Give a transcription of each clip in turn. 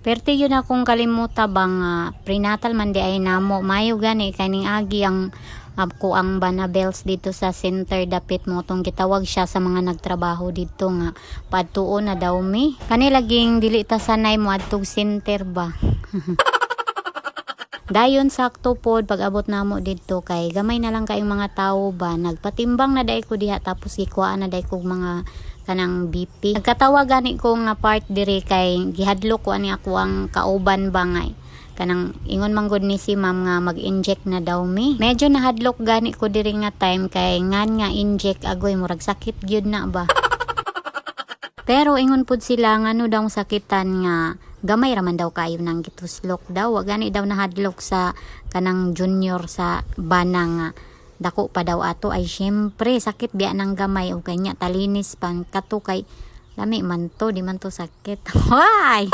Perte yun akong kalimuta bang prenatal man di ay namo. Mayo gani kaning agi ang ako ang Banabels dito sa center dapit mo tong gitawag siya sa mga nagtrabaho dito nga padtuon na daw mi kani laging dili ta sanay mo adtong center ba. Dayon sakto pod pag abot namo dito kay gamay na lang kayong mga tao ba nagpatimbang na dai ko diha tapos gikuhaan na dai ko mga kanang BP. Nagkatawa gani ko nga part diri kay gihadlok ko ani ako ang kauban bangay kanang ingon man gud ni si ma'am nga mag-inject na daw mi. Medyo nahadlok gani ko diri nga time kay ngan nga inject agoy murag sakit gyud na ba. Pero ingon pud sila nga no daw sakitan nga gamay raman daw kayo nang gituslok daw. Wa gani daw nahadlok sa kanang junior sa bana nga dako pa daw ato ay syempre sakit biya nang gamay o kanya talinis pang kato kay lami man to di man to sakit. Why?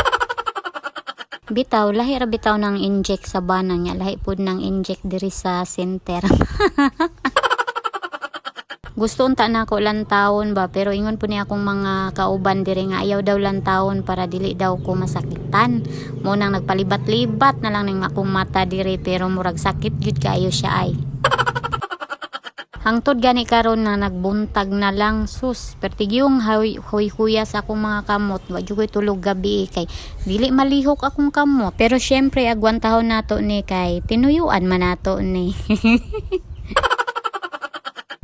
Bitaw, lahi ra bitaw nang inject sa bana niya. Lahi po nang inject diri sa center. Gusto unta na ako lantawon ba. Pero ingon po niya akong mga kauban diri nga ayaw daw lantawon para dili daw ko masakitan. Munang nagpalibat-libat na lang ng akong mata diri. Pero murag sakit yun kayo siya ay. Hangtod gani karon na nagbuntag na lang sus pertigyong huy-huya sa akong mga kamot wa jud koy tulog gabi kay dili malihok akong kamot pero syempre agwan tahon nato ni kay tinuyuan man nato ni.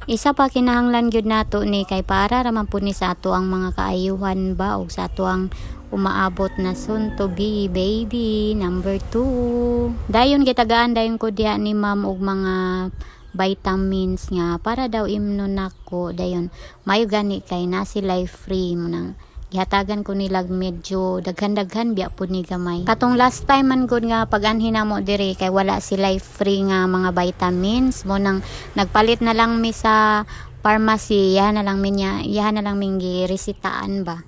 Isa pa kinahanglan gyud nato ni kay para raman pud ni sa ato ang mga kaayuhan ba ug sa ato ang umaabot na soon to be baby number 2. Dayon gitagaan dayon ko diha ni ma'am og mga vitamins nga para daw imnon nako dayon mayo gani kay na si life free mo nang gihatagan ko nilag medyo daghan-daghan biya pud ni gamay katong last time man gud nga pag-anhin namo diri kay wala si life free nga mga vitamins mo nang nagpalit na lang mi sa pharmacy yahan na lang min giresitaan ba.